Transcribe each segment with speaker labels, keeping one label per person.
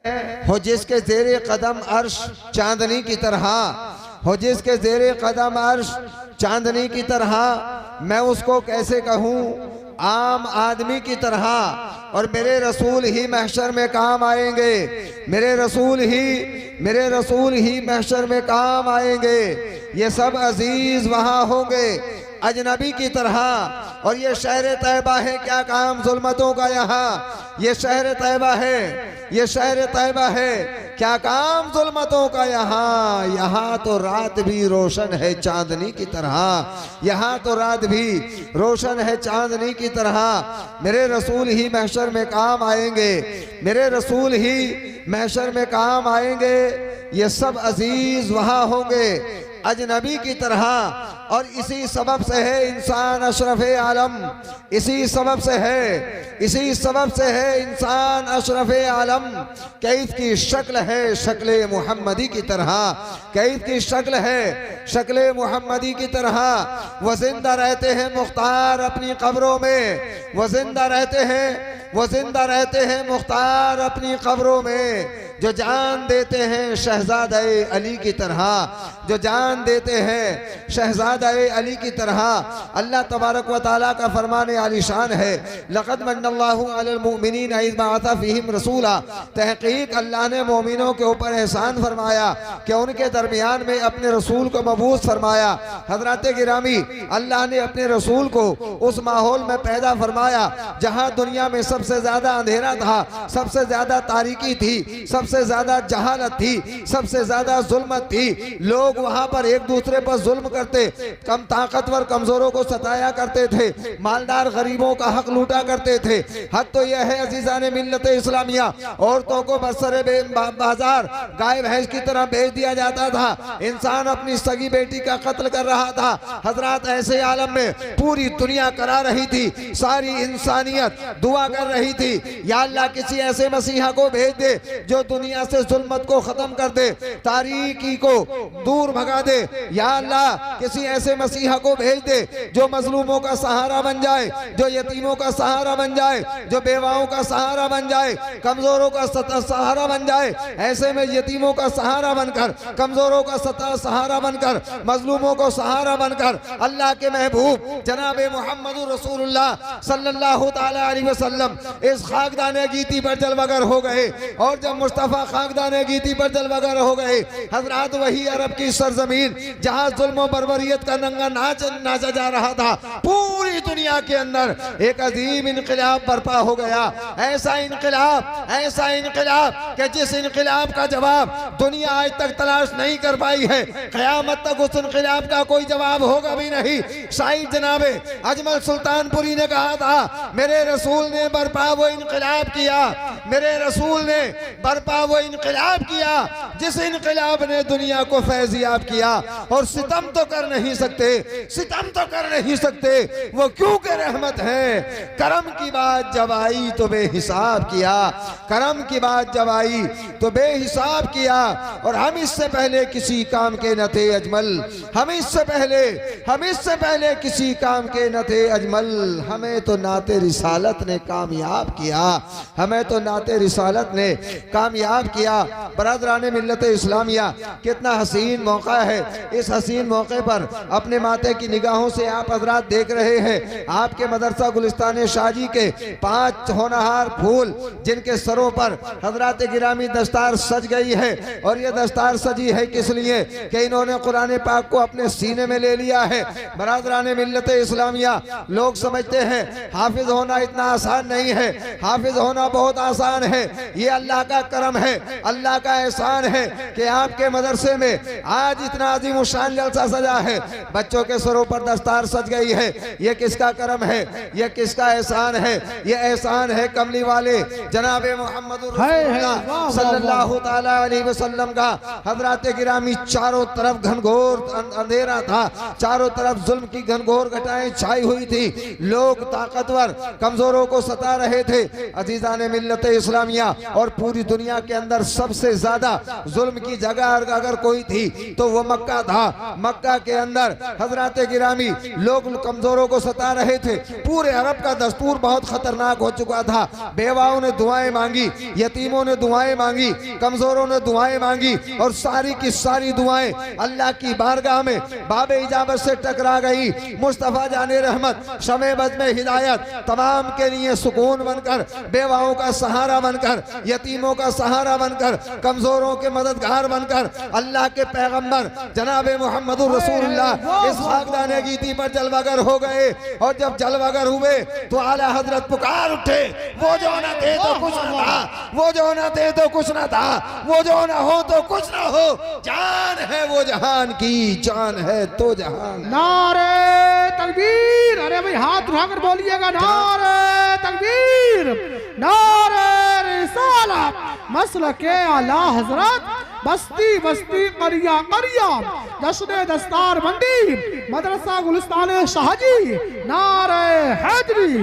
Speaker 1: हो जिसके ज़ेरे कदम अर्श चांदनी की तरह, हो जिसके ज़ेरे कदम अर्श चांदनी की तरह, मैं उसको कैसे कहूँ आम आदमी की तरह। और मेरे रसूल ही महशर में काम आएंगे, मेरे रसूल ही महशर में काम आएंगे। ये सब अजीज वहाँ होंगे अजनबी की तरह। और ये शहर तैयबा है, क्या काम जुल्मतों का यहाँ। ये शहर तैयबा है, ये शहर तैयबा है, क्या काम जुल्मतों का यहाँ। यहाँ तो रात भी रोशन है चांदनी की तरह, यहाँ तो रात भी रोशन है चांदनी की तरह। मेरे रसूल ही महशर में काम आएंगे, मेरे रसूल ही महशर में काम आएंगे। ये सब अजीज वहाँ होंगे अजनबी की तरह। और इसी सबब से है इंसान अशरफ आलम, इसी सबब से है, इसी सबब से है इंसान अशरफ आलम। कैद की शक्ल है शक्ल मुहम्मदी की तरह, कैद की शक्ल है शक्ल मुहम्मदी की तरह। वो जिंदा रहते हैं मुख्तार अपनी कब्रों में, वो जिंदा रहते हैं, वो जिंदा रहते हैं मुख्तार अपनी कब्रों में। जो जान देते हैं शहजादे अली की तरह, जो जान देते हैं शहजादे अली की तरह। अल्लाह तबारक व तआला का फरमान आलिशान है, लक़द मन्नल्लाहु अलल मुमिनीना इज़ बअसा फ़ीहिम रसूला। तहक़ीक़ अल्लाह ने मोमिनों के ऊपर एहसान फरमाया कि उनके दरमियान में अपने रसूल को मबूस फरमाया। हज़रात गिरामी, अल्लाह ने अपने रसूल को उस माहौल में पैदा फरमाया जहाँ दुनिया में सबसे ज़्यादा अंधेरा था, सबसे ज़्यादा तारीकी थी, सबसे ज़्यादा जहालत थी, सबसे ज़्यादा जुल्मत थी। लोग वहाँ पर एक दूसरे पर जुल्म करते, कम ताकतवर कमजोरों को सताया करते थे, मालदार गरीबों का हक लूटा करते थे। हद तो यह है अजीज़ाने मिल्लत इस्लामिया, औरतों को बरसरे बाजार गाय भैंस की तरह बेच दिया जाता था। इंसान अपनी सगी बेटी का कत्ल कर रहा था। हजरात ऐसे आलम में पूरी दुनिया करा रही थी, सारी इंसानियत दुआ कर रही थी, या अल्लाह किसी ऐसे मसीहा को भेज दे जो दुनिया से जुल्मत को खत्म कर दे, तारीकी को दूर भगा दे। या अल्लाह किसी ऐसे मसीहा को भेज दे जो मजलूमों का सहारा बन जाए, जो यतीमों का सहारा बन जाए, जो बेवाओं का सहारा बन जाए, कमजोरों का सहारा बन जाए। ऐसे में यतीमों का सहारा बनकर, कमजोरों का सहारा बनकर, मजलूमों को सहारा बनकर अल्लाह के महबूब जनाब मोहम्मद रसूलुल्लाह सल्लल्लाहु तआला अलैहि वसल्लम इस खाकदाने गीती पर जलवागर हो गए। और जब मुस्तफ़ा खाकदाने गीती पर जलवागर हो गए, हजरात वही अरब की सरजमीन जहाँ जुल्म बर्बरियत का नंगा नाच नाचा जा रहा था, पूरी दुनिया के अंदर एक अजीम इनकलाब बर्पा हो गया। ऐसा इनकलाब कि जिस इनकलाब का जवाब दुनिया आज तक तलाश नहीं कर पाई है, क़यामत तक उस इनकलाब का कोई जवाब होगा भी नहीं। शाहिद जनाबे अजमल सुल्तानपुरी ने कहा था, मेरे रसूल ने बर्पा वो इनकलाब किया, मेरे रसूल ने बर्पा वो इनकलाब किया जिस इनकलाब ने दुनिया को फैज़याब किया। और सितम तो कर नहीं सकते, सितम तो कर नहीं सकते, वो क्यों के रहमत है। करम की बात जब आई तो बेहिसाब किया, करम की बात जब आई तो बेहिसाब किया। और हम इससे पहले किसी काम के न थे अजमल, हम इससे पहले किसी काम के न थे अजमल। हमें तो नाते रिसालत ने कामयाब किया, हमें तो नाते रिसालत ने कामयाब किया। बरादराने मिल्लत इस्लामिया, कितना हसीन मौका है। इस हसीन मौके पर अपने माथे की निगाहों से आप हजरात देख रहे हैं आपके मदरसा गुलिस्तान शाजी के 5 होनहार फूल, जिनके सरों पर हजरात गिरामी दस्तार सज गई है। और ये दस्तार सजी है किस लिए कि इन्होंने कुरान पाक को अपने सीने में ले लिया है। बरादराने मिल्लत इस्लामिया, लोग समझते हैं हाफिज होना इतना आसान नहीं है, हाफिज होना बहुत आसान है। ये अल्लाह का करम है, अल्लाह का एहसान है कि आपके मदरसे में आज इतना अजीम शान जलसा सजा है, बच्चों के सरों पर दस्तार सज गई है। ये किसका करम है, ये किसका एहसान है। ये एहसान है कमली वाले जनाब मोहम्मद सल्लल्लाहु तआला अलैहि वसल्लम का। हजरात गिरामी, चारों तरफ घनघोर अंधेरा था, चारों तरफ जुल्म की घनघोर घटाएं छाई हुई थी, लोग ताकतवर कमजोरों को सता रहे थे। अजीजान मिल्लत इस्लामिया, और पूरी दुनिया के अंदर सबसे ज्यादा जुल्म की जगह अगर कोई थी तो वो मक्का था। मक्का के अंदर अंदर हजरात गिरामी लोग कमजोरों को सता रहे थे। पूरे अरब का दस्तूर बहुत खतरनाक हो चुका था। बेवाओं ने दुआएं मांगी, यतीमों ने दुआएं मांगी, कमजोरों ने दुआएं मांगी और सारी की सारी दुआएं अल्लाह की बारगाह में बाबे इजाबत से टकरा गई। मुस्तफा जाने रहमत शमे बज में हिदायत तमाम के लिए सुकून बनकर, बेवाओं का सहारा बनकर, यतीमों का सहारा बनकर, कमजोरों के मददगार बनकर अल्लाह के पैगंबर जनाबे मोहम्मद रसूलुल्लाह इस खाकदाने गीती पर जलवागर हो गए। और जब जलवागर हुए तो आला हजरत पुकार उठे, वो जो न थे तो कुछ न था, वो जो न थे तो कुछ न था, वो जो न हो तो कुछ न हो, जान है वो जहान की, जान है तो जहान।
Speaker 2: नारे तकबीर, अरे भाई हाथ उठाकर बोलिएगा नारे तकबीर, नारे रिसालत, मसलके आला हजरत, बस्ती बस्ती करिया करिया, जश्न दस्तार बंदी, मदरसा गुलिस्तान शाहजी, नारे हैदरी।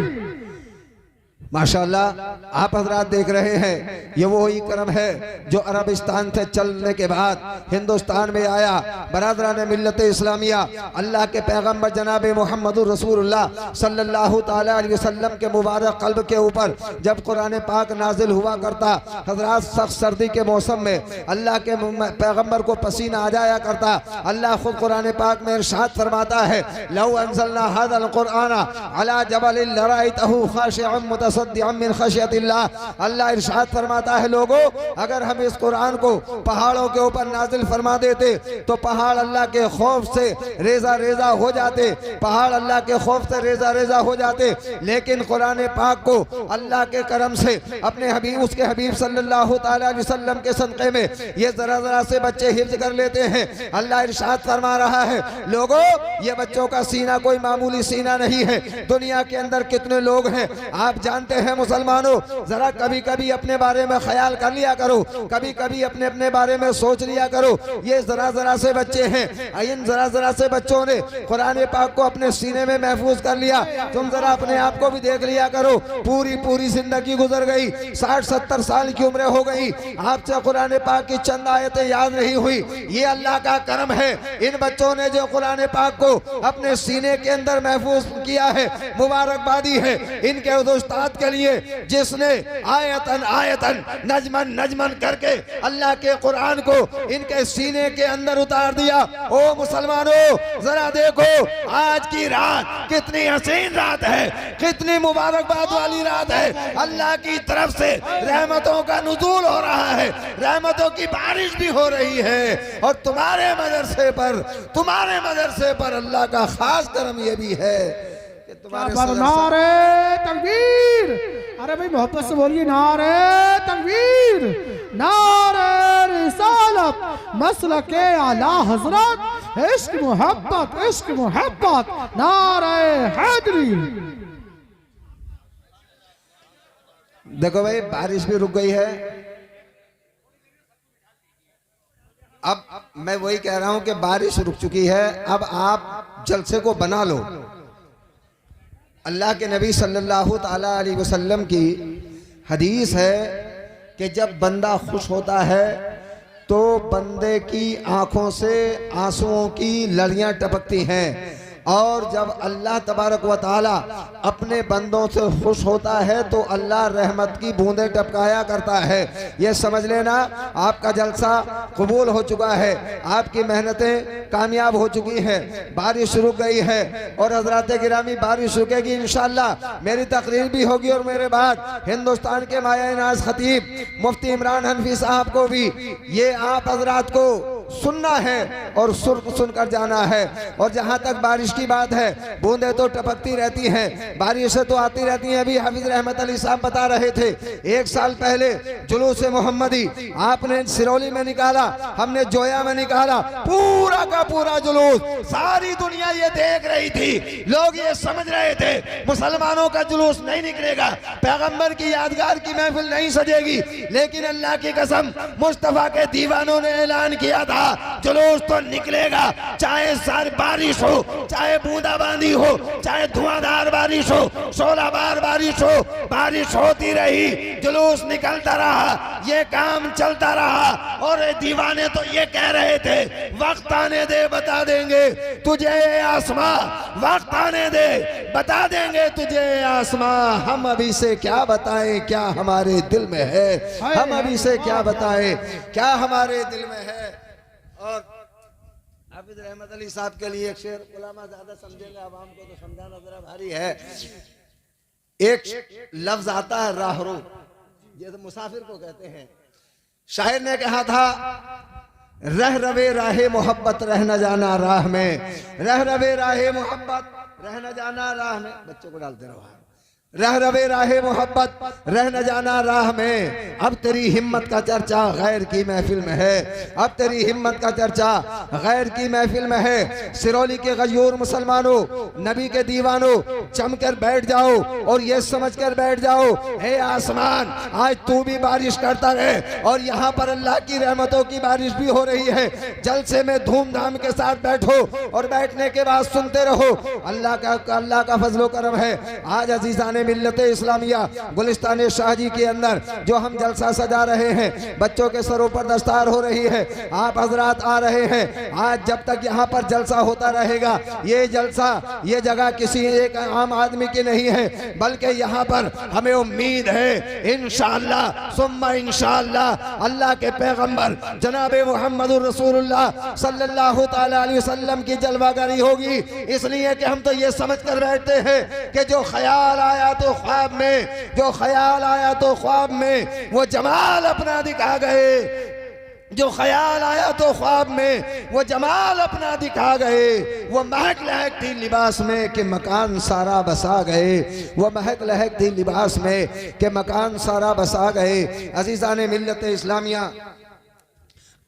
Speaker 1: माशाअल्लाह आप हजरात देख रहे हैं, ये वही करम है जो अरबिस्तान से चलने के बाद हिंदुस्तान में आया। बरादरान मिल्लत इस्लामिया अल्लाह के पैगंबर जनाब मोहम्मद रसूलुल्लाह सल्लल्लाहु ताला अलैहि वसल्लम के मुबारक कल्ब के ऊपर जब कुरान पाक नाजिल हुआ करता, हजरात सख्त सर्दी के मौसम में अल्लाह के पैगंबर को पसीना आ जाया करता। अल्लाह खुद कुरान पाक में इरशाद फरमाता है, लौ अंज़लना हाज़ल कुरआन अला जबलिन लराइतहु खाशिअन मिन खशियतिल्लाह। अल्लाह इरशाद फरमाता है, लोगों अगर हम इस कुरान को पहाड़ों के ऊपर नाजिल फरमा देते तो पहाड़ अल्लाह के खौफ से रेजा रेजा हो जाते, पहाड़ अल्लाह के खौफ से रेजा रेजा हो जाते। लेकिन कुरान पाक को अल्लाह के करम से अपने हबीब, उसके हबीब सल्लल्लाहु ताला अलैहि वसल्लम के सदक़े में ये जरा जरा से बच्चे हिफ्ज कर लेते हैं। अल्लाह इरशाद फरमा रहा है, लोगों ये बच्चों का सीना कोई मामूली सीना नहीं है। दुनिया के अंदर कितने लोग हैं आप जानते हैं मुसलमानों, जरा कभी कभी अपने बारे में ख्याल कर लिया करो, कभी कभी अपने अपने बारे में सोच लिया करो। ये जरा जरा से बच्चे हैं, इन जरा जरा से बच्चों ने कुरान पाक को अपने सीने में महफूज कर लिया। तुम जरा अपने आप को भी देख लिया करो, पूरी पूरी जिंदगी गुजर गई, 60-70 साल की उम्र हो गई, आपसे कुरान पाक की चंद आयतें याद नहीं हुई। ये अल्लाह का करम है, इन बच्चों ने जो कुरान पाक को अपने सीने के अंदर महफूज किया है, मुबारकबादी है इनके उस्ताद के लिए जिसने आयतन आयतन नजमन नजमन करके अल्लाह के कुरान को इनके सीने के अंदर उतार दिया। ओ मुसलमानों जरा देखो आज की रात कितनी हसीन रात है, कितनी मुबारकबाद वाली रात है। अल्लाह की तरफ से रहमतों का नुज़ूल हो रहा है, रहमतों की बारिश भी हो रही है। और तुम्हारे मदरसे पर अल्लाह का खास करम ये भी है कि तुम्हारे
Speaker 2: नारे तकबीर, अरे भाई मोहब्बत से बोलिए नारे तकबीर, नारे रिसालत, मसलके आला हजरत, इश्क मोहब्बत, नारे हैदरी।
Speaker 1: देखो भाई बारिश भी रुक गई है। अब मैं वही कह रहा हूं कि बारिश रुक चुकी है, अब आप जलसे को बना लो। अल्लाह के नबी सल्लल्लाहु ताला अलैहि वसल्लम की हदीस है कि जब बंदा खुश होता है तो बंदे की आंखों से आंसुओं की लड़ियां टपकती हैं, और जब अल्लाह तबारक व ताला अपने बंदों से खुश होता है तो अल्लाह रहमत की बूंदें टपकाया करता है। ये समझ लेना आपका जलसा कबूल हो चुका है, आपकी मेहनतें कामयाब हो चुकी हैं, बारिश रुक गई है। और हजरात गिरामी बारिश रुकेगी इंशाअल्लाह, मेरी तकरीर भी होगी और मेरे बाद हिंदुस्तान के माया नाज खतीब मुफ्ती इमरान हनफी साहब को भी ये आप हजरात को सुनना है और सुनकर जाना है। और जहाँ तक बारिश की बात है, बूंदें तो टपकती रहती हैं, बारिशें तो आती रहती हैं। अभी हाफिज रहमत अली साहब बता रहे थे, 1 साल पहले जुलूस मोहम्मदी आपने सिरौली में निकाला, हमने जोया में निकाला, पूरा का पूरा जुलूस, सारी दुनिया ये देख रही थी, लोग ये समझ रहे थे मुसलमानों का जुलूस नहीं निकलेगा, पैगंबर की यादगार की महफिल नहीं सजेगी। लेकिन अल्लाह की कसम मुस्तफा के दीवानों ने ऐलान किया था, जुलूस तो निकलेगा, चाहे सारी बारिश हो, चाहे बूंदाबांदी हो, चाहे धुआंधार बारिश हो, 16 बार बारिश हो, बारिश होती रही, जुलूस निकलता रहा, ये काम चलता रहा। और ये दीवाने तो ये कह रहे थे वक्त आने दे बता देंगे तुझे आसमां, वक्त आने दे बता देंगे तुझे आसमां। हम अभी से क्या बताएं क्या हमारे दिल में है, हम अभी से क्या बताएं क्या हमारे दिल में है। और हाफिज रहमत अली साहब के लिए एक शेर, उलमा ज्यादा समझेंगे, आवाम को तो समझाना जरा भारी है। एक लफ्ज आता है राहरो, ये तो मुसाफिर को कहते हैं। शायर ने कहा था रह रवे राहे मोहब्बत रह न जाना राह में, रह रवे राहे मोहब्बत रह न जाना राह में। बच्चों को डालते रहो। रह रवे राहे मोहब्बत रह न जाना राह में, अब तेरी हिम्मत का चर्चा गैर की महफिल में है, अब तेरी हिम्मत का चर्चा गैर की महफिल में है। सिरौली के गयूर मुसलमानों, नबी के दीवानों, जमकर बैठ जाओ और ये समझकर बैठ जाओ, हे आसमान आज तू भी बारिश करता रहे। और यहाँ पर अल्लाह की रहमतों की बारिश भी हो रही है। जलसे में धूमधाम के साथ बैठो और बैठने के बाद सुनते रहो। अल्लाह का फजलो करम है। आज अजीज़ान मिल्लत इस्लामिया गुलिस्तान शाहजी के अंदर जो हम जलसा सजा रहे हैं, बच्चों के सरों पर दस्तार हो रही है, आप हजरात आ रहे हैं। आज जब तक यहाँ पर जलसा होता रहेगा, ये जलसा ये जगह किसी एक आम आदमी की नहीं है, बल्कि यहाँ पर हमें उम्मीद है इंशाअल्लाह सुम्मा इंशाअल्लाह अल्लाह के पैगंबर जनाब मुहम्मदुर रसूलुल्लाह सल्लल्लाहु ताला अलैहि वसल्लम की जलवागरी होगी। इसलिए कि हम तो ये समझ कर बैठते हैं कि जो ख्याल आया तो ख्वाब में, जो ख्याल आया तो ख्वाब में वो जमाल अपना दिखा गए, जो ख्याल आया तो ख्वाब में वो जमाल अपना दिखा गए। वो महक लहक थी लिबास में कि मकान सारा बसा गए, वो महक लहक थी लिबास में कि मकान सारा बसा गए। अजीज़ान मिल्लत इस्लामिया,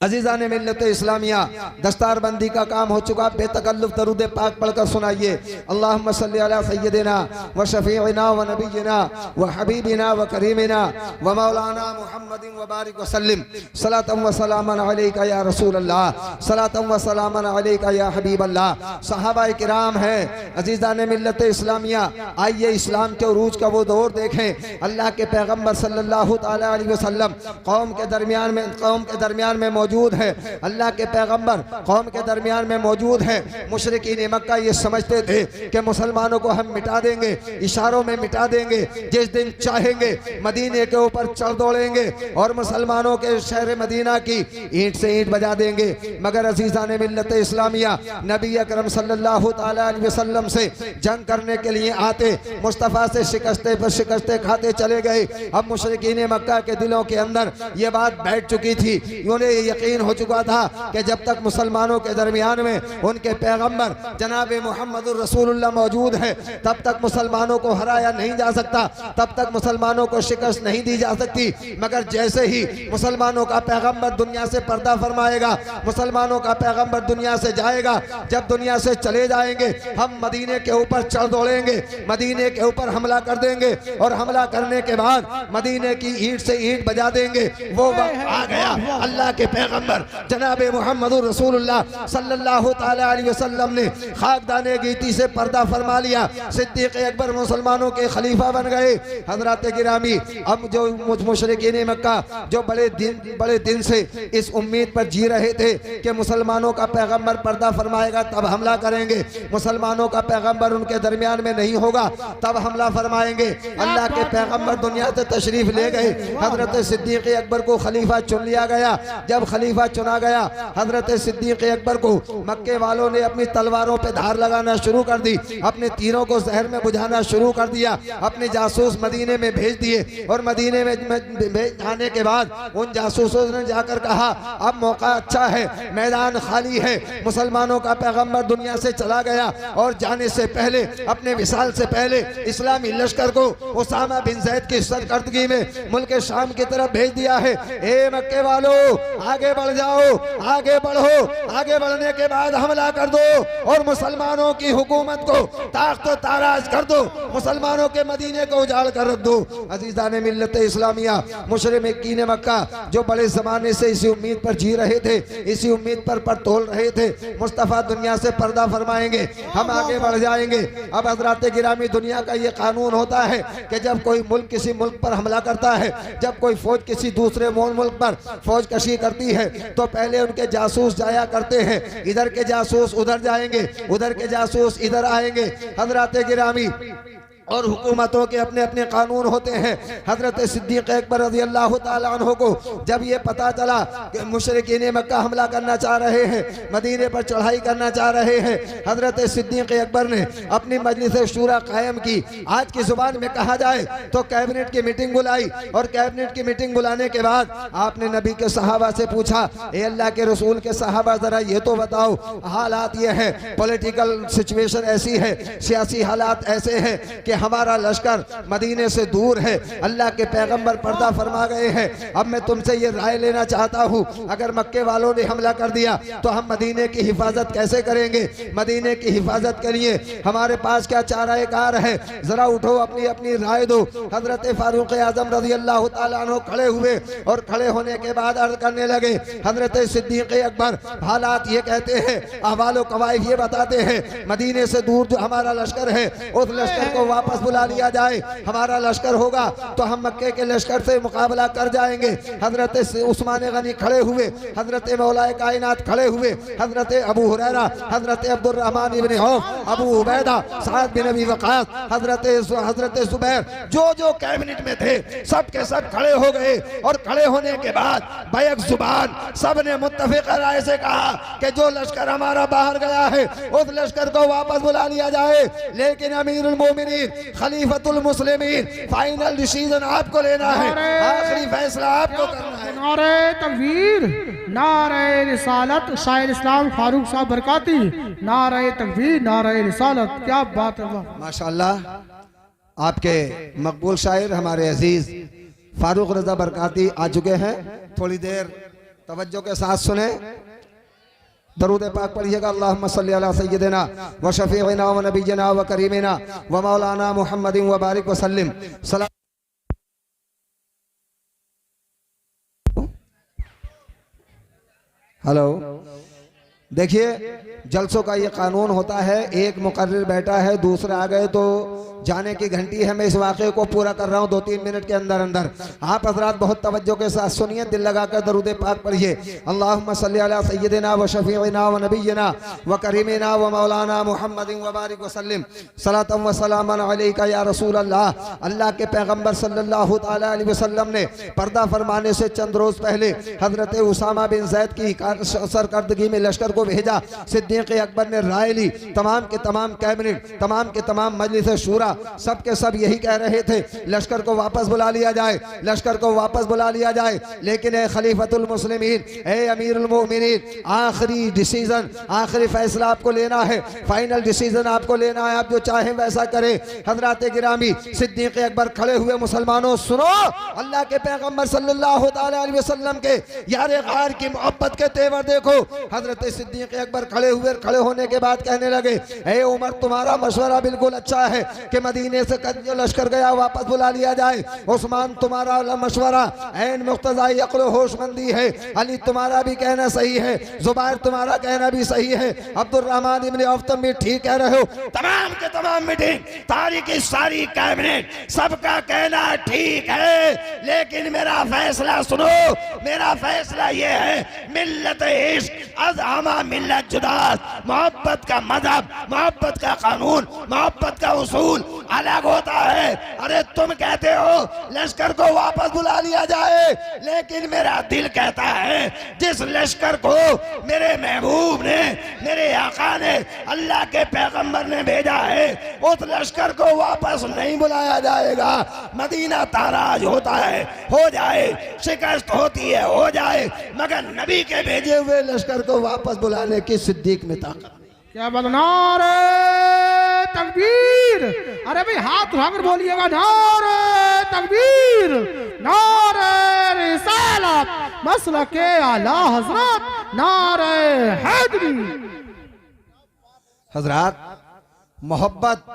Speaker 1: अजीज़ान मिल्लत इस्लामिया, दस्तार बंदी का काम हो चुका। बेतकल्लुफ दरूद पाक पढ़कर सुनाइए। अल्लाहुम्मा सल्ली अला सय्यदिना व शफीइना व नबीना व हबीबिना व करीमिना व मौलाना मुहम्मदिन व बारिक व सल्लिम सलातम व सलामन अलैका या रसूल अल्लाह, सलातम व सलामन अलैका या हबीब अल्लाह। सहाबाए किराम हैं अजीज़ान मिल्लत इस्लामिया, आइए इस्लाम के उरूज का वो दौर देखें। अल्लाह के पैगम्बर सल्लल्लाहु ताला अलैहि वसल्लम कौम के दरमियान में मौजूद है। अल्लाह के पैगंबर कौम के दरमियान में मौजूद है। मुशरिकीन मक्का ये समझते थे कि मुसलमानों को हम मिटा देंगे, इशारों में मिटा देंगे, जिस दिन चाहेंगे मदीने के ऊपर चढ़ दौड़ेंगे और मुसलमानों के शहर मदीना की ईंट से ईंट बजा देंगे। मगर अजीज़ान मिल्लत इस्लामिया नबी अकरम सल्लल्लाहु ताला अलैहि वसल्लम से जंग करने के लिए आते, मुस्तफ़ा से शिकस्ते पर शिकस्ते खाते चले गए। अब मुशरिकीन मक्का के दिलों के अंदर ये बात बैठ चुकी थी, उन्हें यकीन हो चुका था कि जब तक मुसलमानों के दरमियान में उनके पैगंबर जनाब मुहम्मदुर रसूलुल्लाह मौजूद है, तब तक मुसलमानों को हराया नहीं जा सकता, तब तक मुसलमानों को शिकस्त नहीं दी जा सकती। मगर जैसे ही मुसलमानों का पैगंबर दुनिया से पर्दा फरमाएगा, मुसलमानों का पैगंबर दुनिया से जाएगा, जब दुनिया से चले जाएंगे हम मदीने के ऊपर चढ़ दौड़ेंगे, मदीने के ऊपर हमला कर देंगे और हमला करने के बाद मदीने की ईंट से ईंट बजा देंगे। वो वक्त आ गया। अल्लाह के पैगंबर जनाब मुहम्मदुर रसूलुल्लाह सल्लल्लाहु ताला अलैहि वसल्लम ने खाकदाने गीती से पर्दा फरमा लिया। सिद्दीक अकबर मुसलमानों के खलीफा बन गए। हजरत गिरामी, अब जो मुशरिकीन मक्का जो बड़े दिन से इस उम्मीद पर जी रहे थे कि मुसलमानों का पैगंबर पर्दा फरमाएगा तब हमला करेंगे, मुसलमानों का पैगंबर उनके दरमियान में नहीं होगा तब हमला फरमाएंगे। अल्लाह के पैगंबर दुनिया से तशरीफ ले गए। हजरत सिद्दीक अकबर को खलीफा चुन लिया गया। जब खलीफा चुना गया, हजरत सिद्दीक अकबर को मक्के वालों ने अपनी तलवारों पे धार लगाना शुरू कर दी, अपने तीरों को जहर में बुझाना शुरू कर दिया, अपने जासूस मदीने में भेज दिए और मदीने में भेज आने के बाद उन जासूसों ने जाकर कहा अब मौका अच्छा है, मैदान खाली है, मुसलमानों का पैगंबर दुनिया से चला गया और जाने से पहले अपने विसाल से पहले इस्लामी लश्कर को उसामा बिन जैद की सरकर्दगी में मुल्क शाम की तरफ भेज दिया है। ए मक्के वालों आगे आगे बढ़ जाओ, आगे बढ़ो, आगे बढ़ने के बाद हमला कर दो और मुसलमानों की हुकूमत को ताख्त ताराज कर दो, मुसलमानों के मदीने को उजाड़ कर रख दो। अजीज़ान मिल्लत इस्लामिया, मुशरिकीन मक्का जो बड़े ज़माने से इसी उम्मीद पर जी रहे थे, इसी उम्मीद पर तोल रहे थे मुस्तफ़ा दुनिया से पर्दा फरमाएंगे, हम आगे बढ़ जाएंगे। अब हज़रात गिरामी, दुनिया का ये कानून होता है कि जब कोई मुल्क किसी मुल्क पर हमला करता है, जब कोई फौज किसी दूसरे मुल्क पर फौज कशी करती है, तो पहले उनके जासूस जाया करते हैं, इधर के जासूस उधर जाएंगे, उधर के जासूस इधर आएंगे। हज़रात गिरामी, और हुकूमतों के अपने अपने कानून होते हैं। हज़रत सिद्दीक़ अकबर रज़ी अल्लाह ताला अन्हु को जब ये पता चला कि मुशरिकीन मक्का हमला करना चाह रहे हैं, मदीने पर चढ़ाई करना चाह रहे हैं, हज़रत सिद्दीक़ अकबर ने अपनी मजलिस शूरा कायम की। आज की ज़ुबान में कहा जाए तो कैबिनेट की मीटिंग बुलाई, और कैबिनेट की मीटिंग बुलाने के बाद आपने नबी के सहाबा से पूछा, ए अल्लाह के रसूल के सहाबा, ज़रा ये तो बताओ, हालात ये है, पॉलिटिकल सिचुएशन ऐसी है, सियासी हालात ऐसे हैं कि हमारा लश्कर मदीने से दूर है, अल्लाह के पैगंबर पर्दा फरमा गए हैं। अब मैं तुमसे ये राय लेना चाहता हूँ, अगर मक्के वालों ने हमला कर दिया तो हम मदीने की हिफाजत कैसे करेंगे? मदीने की हिफाजत के लिए हमारे पास क्या चारा कार है? जरा उठो, अपनी अपनी राय दो। हजरत फारूक आजम रज़ी अल्लाह ताला अन्हु खड़े हुए, और खड़े होने के बाद अर्ज करने लगे, हजरत सिद्दीक़ अकबर, हालात ये कहते हैं, अहवाल कवाइद ये बताते हैं, मदीने से दूर जो हमारा लश्कर है, उस लश्कर को वापस बुला लिया जाए। हमारा लश्कर होगा तो हम मक्के के लश्कर से मुकाबला कर जाएंगे। हजरत उस्मान गनी खड़े हुए, हजरत मौलाए कायनात खड़े हुए, हजरत Abu Hurairah, Hazrat Abdur Rahman ibn Awf, Abu Ubaidah, Saad bin Abi Waqqas, Hazrat Zubair, जो जो कैबिनेट में थे सब के सब खड़े हो गए। और खड़े होने के बाद बैक जुबान सब ने मुत्तफिक राय से कहा कि जो लश्कर हमारा बाहर गया है उस लश्कर को वापस बुला लिया जाए। लेकिन अमीरुल मोमिनीन, खलीफतुल मुस्लिमीन, फाइनल डिसीजन आपको लेना है, आखिरी फैसला आपको करना है।
Speaker 2: नारे तकबीर, नारे रिसालत, शायर इस्लाम फारूक साहब बरकाती, नारे तकबीर, नारे रिसालत। क्या बात है,
Speaker 1: माशाअल्लाह। आपके मकबूल शायर हमारे अजीज फारूक रजा बरकाती आ चुके हैं। थोड़ी देर तवज्जो के साथ सुने, दरूद पाक पढ़िएगा। अल्लाहुम्मा सल्ली अला सय्यिदिना व शफीइना व नबीना व करीमिना व मौलाना मुहम्मदिन व बारिक व सल्लिम। हेलो, देखिए जलसों का ये कानून होता है, एक मुकर्रिर बैठा है, दूसरे आ गए तो जाने की घंटी है। मैं इस वाक़े को पूरा कर रहा हूँ 2-3 मिनट के अंदर अंदर। आप हजरात बहुत तवज्जो के साथ सुनिए, दिल लगाकर दरूद पाक पढ़िए। अल्लाहुम्मा सल्ली अला सय्यिदिना व शफीइना व नबीना व करीमिना व मौलाना मुहम्मदिन व बारिक व सल्लिम। सलातम व सलामन अलैका या रसूल अल्लाह। अल्लाह के पैगंबर सल्लल्लाहु तआला अलैहि वसल्लम ने पर्दा फरमाने से चंद रोज पहले हजरत उसामा बिन जैद की सरकर्दगी में लश्कर को भेजा। सिद्दीक़ अकबर ने राय ली, तमाम के तमाम कैबिनेट, तमाम के तमाम मजलिस शूरा सब के सब यही कह रहे थे, लश्कर को वापस बुला लिया जाए, लश्कर को वापस बुला लिया जाए। लेकिन ए खलीफतुल मुस्लिमीन, ए अमीरुल मोमिनीन, आखिरी डिसीजन, आखिरी फैसला आपको लेना है, फाइनल डिसीजन आपको लेना है, आप जो चाहें वैसा करें। हजरत गिरामी सिद्दीक़ अकबर खड़े हुए, मुसलमानों सुनो, अल्लाह के पैगंबर सल्लल्लाहु अलैहि वसल्लम के यारे गार की मोहब्बत के तेवर देखो। हजरत सिद्दीक़ अकबर खड़े हुए, खड़े होने के बाद कहने लगे, ए उमर, तुम्हारा मशवरा बिल्कुल अच्छा है कि मदीने से जो लश्कर गया वापस बुला लिया जाए। उस्मान, तुम्हारा मशवरा ऐन मुक्तज़ाए अक्ल होशमंदी है। अली, तुम्हारा भी कहना सही है। जुबैर, तुम्हारा कहना भी सही है। अब्दुर्रहमान इब्न औफ, तुम भी ठीक कह रहे हो। तमाम के तमाम मीटिंग, तारीखी सारी कैबिनेट, सबका कहना ठीक है। लेकिन मेरा फैसला सुनो, मेरा फैसला ये है, मिल्लत इश्क अज़ हमा मिल्लत जुदास। मोहब्बत का मजहब, मोहब्बत का कानून, मोहब्बत का उसूल अलग होता है। अरे तुम कहते हो लश्कर को वापस बुला लिया जाए, लेकिन मेरा दिल कहता है जिस लश्कर को मेरे महबूब ने, मेरे आका ने, अल्लाह के पैगंबर ने भेजा है, उस लश्कर को वापस नहीं बुलाया जाएगा। मदीना ताराज होता है, हो जाए, शिकस्त होती है, हो जाए, मगर नबी के भेजे हुए लश्कर को वापस बुलाने की सिद्दीक में ताकत।
Speaker 2: क्या बोलो, नारे तकबीर। अरे भाई हाथ उठाकर बोलिएगा, नारे तकबीर, नारे रिसालत मसलके आला हजरत नारे हैदरी।
Speaker 1: हजरात, मोहब्बत,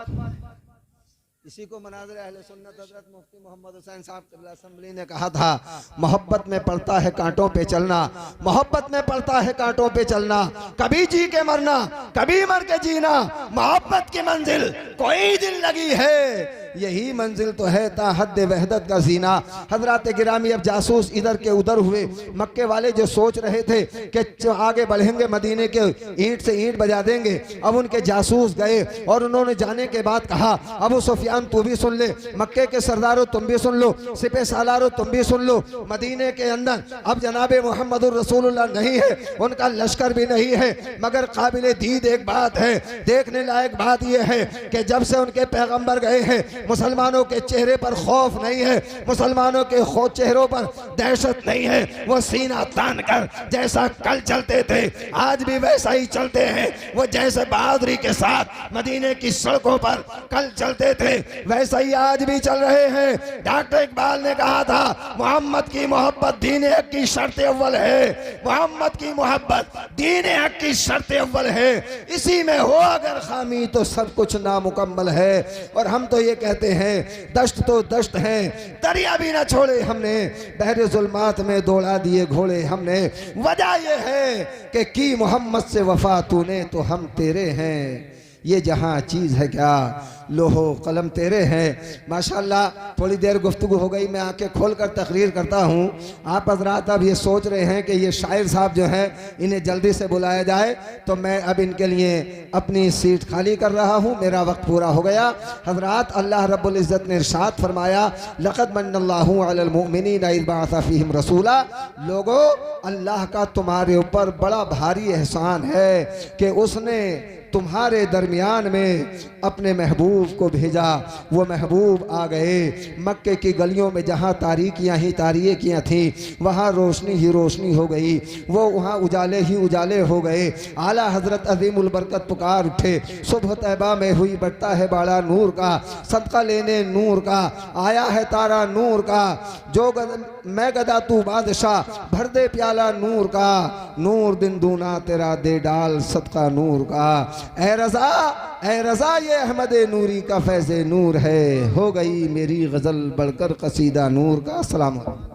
Speaker 1: इसी को मनाज़िर अहले सुन्नत हज़रत मुफ्ती मोहम्मद हुसैन साहब क़िबला असेंबली ने कहा था, मोहब्बत में पड़ता है कांटों पे चलना, मोहब्बत में पड़ता है कांटों पे चलना, कभी जी के मरना, कभी मर के जीना, मोहब्बत की मंजिल कोई दिल लगी है, यही मंजिल तो है ता हद वहदत का जीना। हजरात गिरामी, अब जासूस इधर के उधर हुए। मक्के वाले जो सोच रहे थे कि आगे बढ़ेंगे, मदीने के ईंट से ईंट बजा देंगे, अब उनके जासूस गए और उन्होंने जाने के बाद कहा, अबू सुफियान तू भी सुन ले, मक्के के सरदारों तुम भी सुन लो, सिपह सालारों तुम भी सुन लो, मदीने के अंदर अब जनाबे मोहम्मदुर रसूलुल्लाह नहीं है, उनका लश्कर भी नहीं है, मगर काबिल दीद एक बात है, देखने लायक बात यह है कि जब से उनके पैगंबर गए हैं, मुसलमानों के चेहरे पर खौफ नहीं है, मुसलमानों के चेहरों पर दहशत नहीं है। वो सीना तान कर जैसा कल चलते थे आज भी वैसा ही चलते हैं। वो जैसे बहादुरी के साथ मदीने की सड़कों पर कल चलते थे वैसा ही आज भी चल रहे हैं। डॉक्टर इकबाल ने कहा था, मोहम्मद की मोहब्बत दीन हक की शर्त अव्वल है, मोहम्मद की मोहब्बत दीन हक की शर्त अव्वल है, इसी में हो अगर खामी तो सब कुछ नामुकम्मल है। और हम तो ये कहते हैं, दश्त तो दश्त है, दरिया भी ना छोड़े हमने, बहरे जुल्मात में दौड़ा दिए घोड़े हमने। वजह यह है कि की मोहम्मद से वफा तूने तो हम तेरे हैं, ये जहां चीज़ है क्या लोहो कलम तेरे हैं। माशाल्लाह, थोड़ी देर गुफ्तगू हो गई, मैं आंखें खोल कर तकरीर करता हूँ। आप हजरात अब ये सोच रहे हैं कि ये शायर साहब जो हैं इन्हें जल्दी से बुलाया जाए, तो मैं अब इनके लिए अपनी सीट खाली कर रहा हूँ, मेरा वक्त पूरा हो गया। हजरात, अल्लाह रब्बुल इज़्ज़त ने इरशाद फरमाया, लक़द मन्नल्लाहु अलल मुअमिनीना इज़ बअसा फ़ीहिम रसूला, लोगो अल्लाह का तुम्हारे ऊपर बड़ा भारी एहसान है कि उसने तुम्हारे दरमियान में अपने महबूब को भेजा। वो महबूब आ गए, मक्के की गलियों में जहाँ तारीकियाँ ही तारीकियाँ थीं वहाँ रोशनी ही रोशनी हो गई, वो वहाँ उजाले ही उजाले हो गए। आला हज़रत अज़ीमुल बरकत पुकार उठे, सुबह तैबा में हुई बढ़ता है बाड़ा नूर का, सदका लेने नूर का, आया है तारा नूर का, जो मैं गदा तू बादशाह, भर दे प्याला नूर का, नूर दिन दूना तेरा दे डाल सदका नूर का। ए रज़ा ये अहमद नूरी का फैज़े नूर है, हो गई मेरी गज़ल बढ़कर कसीदा नूर का। अस्सलाम वालेकुम।